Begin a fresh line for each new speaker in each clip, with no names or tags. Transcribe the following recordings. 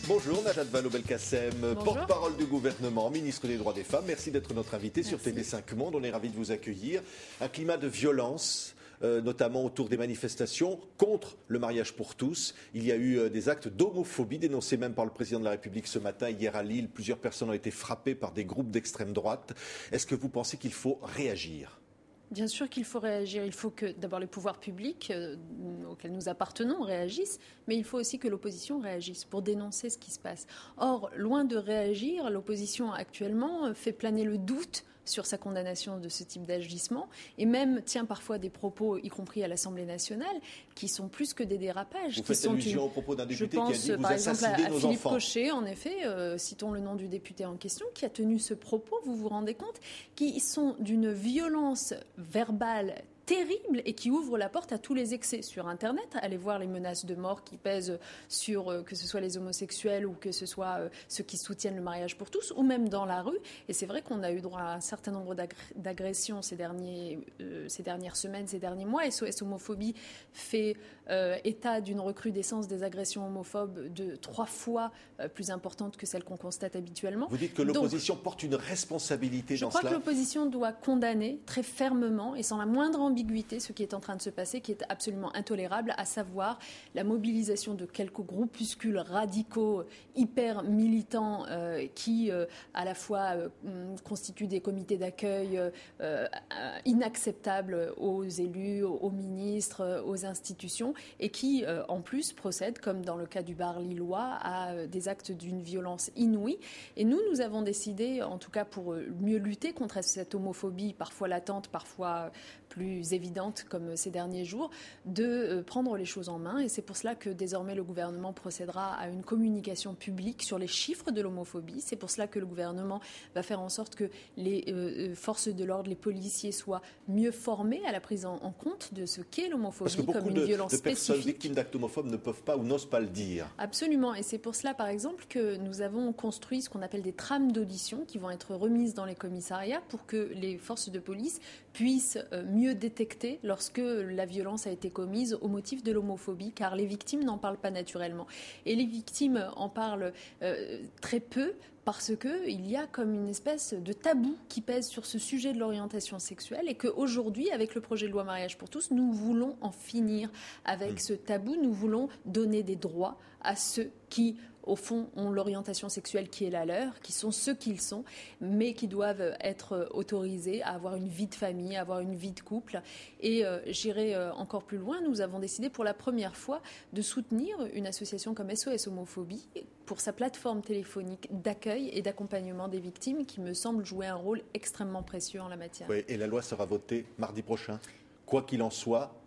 Bonjour Najat Vallaud-Belkacem, porte-parole du gouvernement, ministre des droits des femmes. Merci d'être notre invitée sur TV5 Monde. On est ravis de vous accueillir. Un climat de violence, notamment autour des manifestations contre le mariage pour tous. Il y a eu des actes d'homophobie dénoncés même par le président de la République ce matin. Hier à Lille, plusieurs personnes ont été frappées par des groupes d'extrême droite. Est-ce que vous pensez qu'il faut réagir ?
Bien sûr qu'il faut réagir. Il faut que d'abord les pouvoirs publics auxquels nous appartenons réagissent, mais il faut aussi que l'opposition réagisse pour dénoncer ce qui se passe. Or, loin de réagir, l'opposition actuellement fait planer le doute sur sa condamnation de ce type d'agissement et même tient parfois des propos, y compris à l'Assemblée nationale, qui sont plus que des dérapages.
Vous faites allusion aux propos d'un député qui a dit « vous assassinez nos enfants ».
Philippe Cochet, en effet, citons le nom du député en question, qui a tenu ce propos, vous vous rendez compte, qui sont d'une violence verbale terrible et qui ouvre la porte à tous les excès sur Internet. Allez voir les menaces de mort qui pèsent sur que ce soit les homosexuels ou que ce soit ceux qui soutiennent le mariage pour tous, ou même dans la rue. Et c'est vrai qu'on a eu droit à un certain nombre d'agressions ces dernières semaines, ces derniers mois. SOS Homophobie fait état d'une recrudescence des agressions homophobes de 3 fois plus importante que celle qu'on constate habituellement.
Vous dites que l'opposition porte une responsabilité dans cela ?
Je crois que l'opposition doit condamner très fermement et sans la moindre ambiguïté ce qui est en train de se passer, qui est absolument intolérable, à savoir la mobilisation de quelques groupuscules radicaux hyper militants qui à la fois constituent des comités d'accueil inacceptables aux élus, aux ministres, aux institutions et qui en plus procèdent, comme dans le cas du bar lillois, à des actes d'une violence inouïe. Et nous avons décidé, en tout cas pour mieux lutter contre cette homophobie parfois latente, parfois plus évidente comme ces derniers jours, de prendre les choses en main. Et c'est pour cela que désormais le gouvernement procédera à une communication publique sur les chiffres de l'homophobie. C'est pour cela que le gouvernement va faire en sorte que les forces de l'ordre, les policiers soient mieux formés à la prise en compte de ce qu'est l'homophobie comme une violence spécifique. Parce que beaucoup de personnes victimes d'actes homophobes ne peuvent pas ou n'osent pas le dire. Absolument. Et c'est pour cela, par exemple, que nous avons construit ce qu'on appelle des trames d'audition qui vont être remises dans les commissariats pour que les forces de police puissent mieux détecter lorsque la violence a été commise au motif de l'homophobie, car les victimes n'en parlent pas naturellement. Et les victimes en parlent très peu parce qu'il y a comme une espèce de tabou qui pèse sur ce sujet de l'orientation sexuelle et qu'aujourd'hui, avec le projet de loi mariage pour tous, nous voulons en finir avec ce tabou. Nous voulons donner des droits à ceux qui, au fond, ont l'orientation sexuelle qui est la leur, qui sont ceux qu'ils sont, mais qui doivent être autorisés à avoir une vie de famille, à avoir une vie de couple. Et j'irai encore plus loin, nous avons décidé pour la première fois de soutenir une association comme SOS Homophobie pour sa plateforme téléphonique d'accueil et d'accompagnement des victimes qui me semble jouer un rôle extrêmement précieux en la matière.
Oui, et la loi sera votée mardi prochain, quoi qu'il en soit.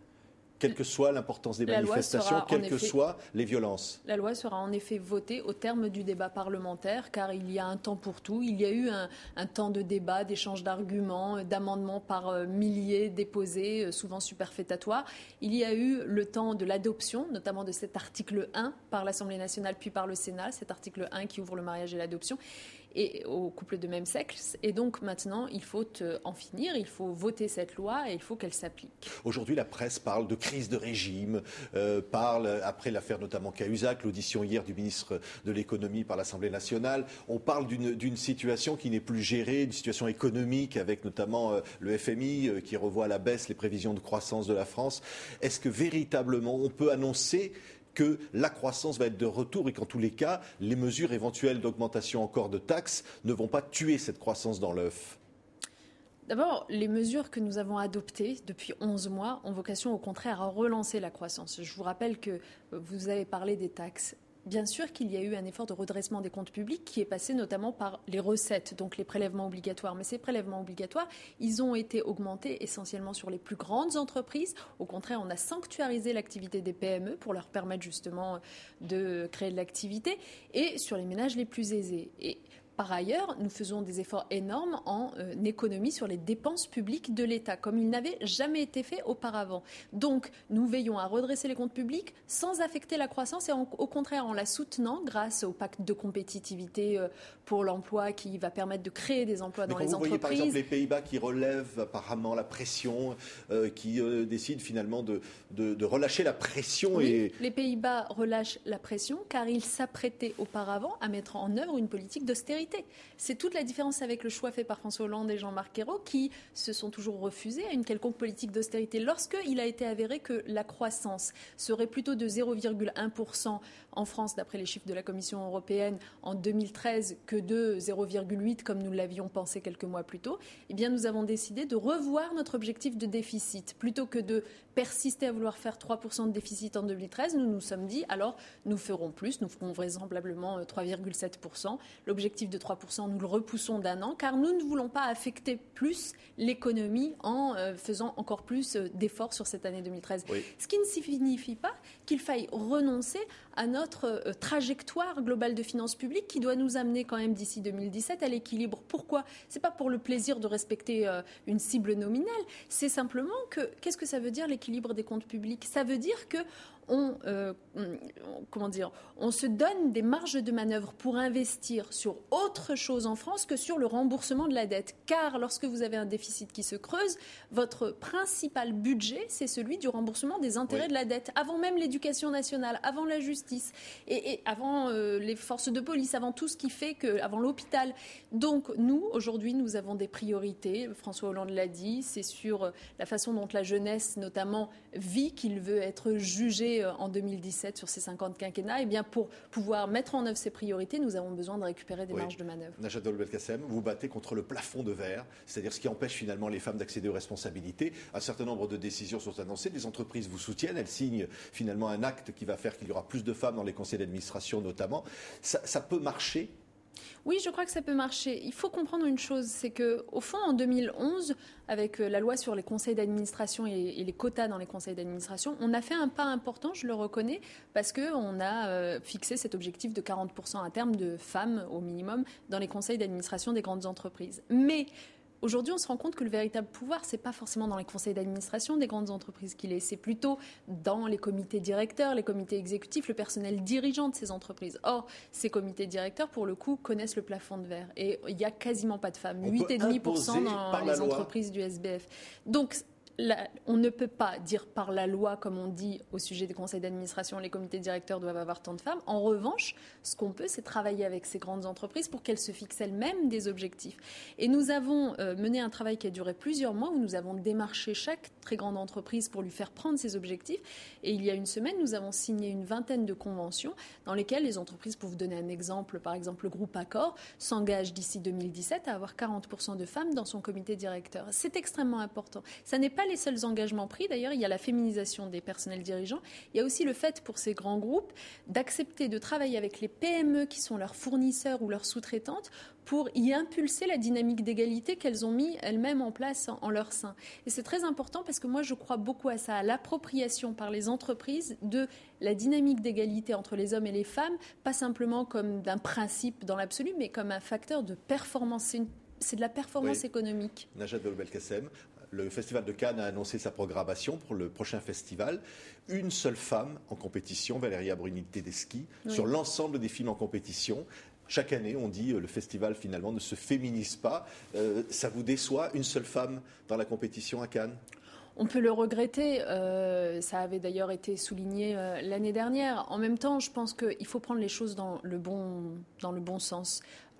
Quelle que soit l'importance des manifestations, quelles que soient les violences.
La loi sera en effet votée au terme du débat parlementaire, car il y a un temps pour tout. Il y a eu un temps de débat, d'échange d'arguments, d'amendements par milliers déposés, souvent superfétatoires. Il y a eu le temps de l'adoption, notamment de cet article 1 par l'Assemblée nationale puis par le Sénat, cet article 1 qui ouvre le mariage et l'adoption et aux couples de même sexe. Et donc maintenant, il faut en finir, il faut voter cette loi et il faut qu'elle s'applique.
Aujourd'hui, la presse parle de crise de régime, parle, après l'affaire notamment Cahuzac, l'audition hier du ministre de l'économie par l'Assemblée nationale, on parle d'une situation qui n'est plus gérée, une situation économique avec notamment le FMI qui revoit à la baisse les prévisions de croissance de la France. Est-ce que véritablement on peut annoncer que la croissance va être de retour et qu'en tous les cas, les mesures éventuelles d'augmentation encore de taxes ne vont pas tuer cette croissance dans l'œuf ?
D'abord, les mesures que nous avons adoptées depuis 11 mois ont vocation au contraire à relancer la croissance. Je vous rappelle que vous avez parlé des taxes. Bien sûr qu'il y a eu un effort de redressement des comptes publics qui est passé notamment par les recettes, donc les prélèvements obligatoires. Mais ces prélèvements obligatoires, ils ont été augmentés essentiellement sur les plus grandes entreprises. Au contraire, on a sanctuarisé l'activité des PME pour leur permettre justement de créer de l'activité et sur les ménages les plus aisés. Et Par ailleurs, nous faisons des efforts énormes en économie sur les dépenses publiques de l'État, comme il n'avait jamais été fait auparavant. Donc, nous veillons à redresser les comptes publics sans affecter la croissance et au contraire en la soutenant grâce au pacte de compétitivité pour l'emploi qui va permettre de créer des emplois dans les entreprises.
Vous voyez par exemple les Pays-Bas qui relèvent apparemment la pression, qui décident finalement de relâcher la pression.
Oui, les Pays-Bas relâchent la pression car ils s'apprêtaient auparavant à mettre en œuvre une politique d'austérité. C'est toute la différence avec le choix fait par François Hollande et Jean-Marc Ayrault qui se sont toujours refusés à une quelconque politique d'austérité. Lorsqu'il a été avéré que la croissance serait plutôt de 0,1% en France, d'après les chiffres de la Commission européenne, en 2013 que de 0,8% comme nous l'avions pensé quelques mois plus tôt, eh bien nous avons décidé de revoir notre objectif de déficit. Plutôt que de persister à vouloir faire 3% de déficit en 2013, nous nous sommes dit alors nous ferons plus, nous ferons vraisemblablement 3,7%. L'objectif de 3%, nous le repoussons d'un an car nous ne voulons pas affecter plus l'économie en faisant encore plus d'efforts sur cette année 2013. Oui. Ce qui ne signifie pas qu'il faille renoncer à notre trajectoire globale de finances publiques qui doit nous amener quand même d'ici 2017 à l'équilibre. Pourquoi ? C'est pas pour le plaisir de respecter une cible nominale, c'est simplement que, qu'est-ce que ça veut dire l'équilibre des comptes publics ? Ça veut dire que on se donne des marges de manœuvre pour investir sur autre chose en France que sur le remboursement de la dette. Car lorsque vous avez un déficit qui se creuse, votre principal budget, c'est celui du remboursement des intérêts de la dette, avant même l'éducation nationale, avant la justice, et avant les forces de police, avant tout ce qui fait que, avant l'hôpital. Donc nous, aujourd'hui, nous avons des priorités. François Hollande l'a dit, c'est sur la façon dont la jeunesse, notamment, vit qu'il veut être jugé en 2017 sur ces 50 quinquennats. Et bien pour pouvoir mettre en œuvre ces priorités, nous avons besoin de récupérer des marges de manœuvre.
Najat Vallaud-Belkacem, vous battez contre le plafond de verre, c'est-à-dire ce qui empêche finalement les femmes d'accéder aux responsabilités. Un certain nombre de décisions sont annoncées, les entreprises vous soutiennent, elles signent finalement un acte qui va faire qu'il y aura plus de femmes dans les conseils d'administration notamment. Ça peut marcher ?
Oui, je crois que ça peut marcher. Il faut comprendre une chose, c'est qu'au fond, en 2011, avec la loi sur les conseils d'administration et les quotas dans les conseils d'administration, on a fait un pas important, je le reconnais, parce qu'on a fixé cet objectif de 40% à terme de femmes au minimum dans les conseils d'administration des grandes entreprises. Mais aujourd'hui, on se rend compte que le véritable pouvoir, ce n'est pas forcément dans les conseils d'administration des grandes entreprises qu'il est, c'est plutôt dans les comités directeurs, les comités exécutifs, le personnel dirigeant de ces entreprises. Or, ces comités directeurs, pour le coup, connaissent le plafond de verre. Et il n'y a quasiment pas de femmes, 8,5% dans les entreprises du SBF. Donc, on ne peut pas dire par la loi, comme on dit au sujet des conseils d'administration, les comités directeurs doivent avoir tant de femmes. En revanche, ce qu'on peut, c'est travailler avec ces grandes entreprises pour qu'elles se fixent elles-mêmes des objectifs. Et nous avons mené un travail qui a duré plusieurs mois où nous avons démarché chaque très grande entreprise pour lui faire prendre ses objectifs. Et il y a une semaine, nous avons signé une vingtaine de conventions dans lesquelles les entreprises, pour vous donner un exemple, par exemple le groupe Accor, s'engage d'ici 2017 à avoir 40% de femmes dans son comité directeur. C'est extrêmement important. Ça n'est pas les seuls engagements pris. D'ailleurs, il y a la féminisation des personnels dirigeants. Il y a aussi le fait pour ces grands groupes d'accepter de travailler avec les PME qui sont leurs fournisseurs ou leurs sous-traitantes pour y impulser la dynamique d'égalité qu'elles ont mis elles-mêmes en place en leur sein. Et c'est très important parce que moi, je crois beaucoup à ça, à l'appropriation par les entreprises de la dynamique d'égalité entre les hommes et les femmes, pas simplement comme d'un principe dans l'absolu, mais comme un facteur de performance. C'est de la performance économique.
Najat Vallaud-Belkacem, le Festival de Cannes a annoncé sa programmation pour le prochain festival. Une seule femme en compétition, Valéria Bruni-Tedeschi, sur l'ensemble des films en compétition. Chaque année, on dit le festival finalement ne se féminise pas. Ça vous déçoit, une seule femme dans la compétition à Cannes ?
On peut le regretter, ça avait d'ailleurs été souligné l'année dernière. En même temps, je pense qu'il faut prendre les choses dans le bon sens.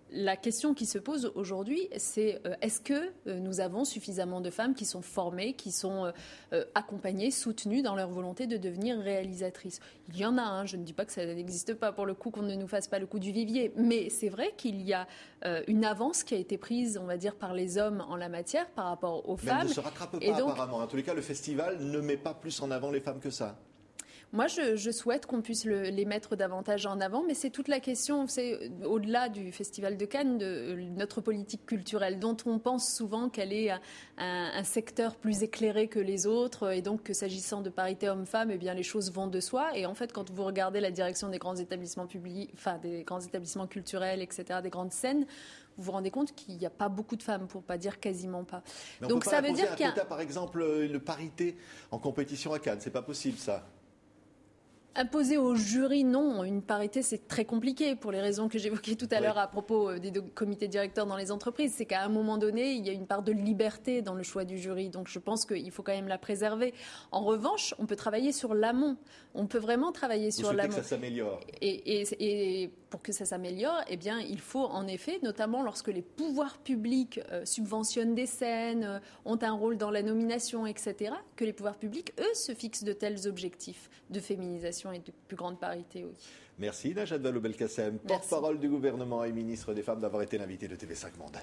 La question qui se pose aujourd'hui, c'est est-ce que nous avons suffisamment de femmes qui sont formées, qui sont accompagnées, soutenues dans leur volonté de devenir réalisatrices ? Il y en a, je ne dis pas que ça n'existe pas pour le coup, qu'on ne nous fasse pas le coup du vivier, mais c'est vrai qu'il y a une avance qui a été prise, on va dire, par les hommes en la matière par rapport aux femmes.
Mais elle ne se rattrape pas apparemment. En tous les cas, le festival ne met pas plus en avant les femmes que ça.
Moi, je souhaite qu'on puisse les mettre davantage en avant, mais c'est toute la question, c'est au-delà du Festival de Cannes, de notre politique culturelle, dont on pense souvent qu'elle est un secteur plus éclairé que les autres, et donc que s'agissant de parité homme-femme, eh bien les choses vont de soi. Et en fait, quand vous regardez la direction des grands établissements publics, enfin des grands établissements culturels, etc., des grandes scènes, vous vous rendez compte qu'il n'y a pas beaucoup de femmes, pour pas dire quasiment pas.
Mais
donc ça veut dire
qu'il y a par exemple une parité en compétition à Cannes, c'est pas possible ça.
Imposer au jury, non. Une parité, c'est très compliqué pour les raisons que j'évoquais tout à l'heure à propos des comités directeurs dans les entreprises. C'est qu'à un moment donné, il y a une part de liberté dans le choix du jury. Donc je pense qu'il faut quand même la préserver. En revanche, on peut travailler sur l'amont. On peut vraiment travailler sur l'amont.
Vous souhaitez que ça s'améliore.
Et pour que ça s'améliore, eh bien, il faut en effet, notamment lorsque les pouvoirs publics subventionnent des scènes, ont un rôle dans la nomination, etc., que les pouvoirs publics, eux, se fixent de tels objectifs de féminisation et de plus grande parité, oui.
Merci Najat Vallaud-Belkacem, porte-parole du gouvernement et ministre des Femmes, d'avoir été l'invitée de TV5 Monde.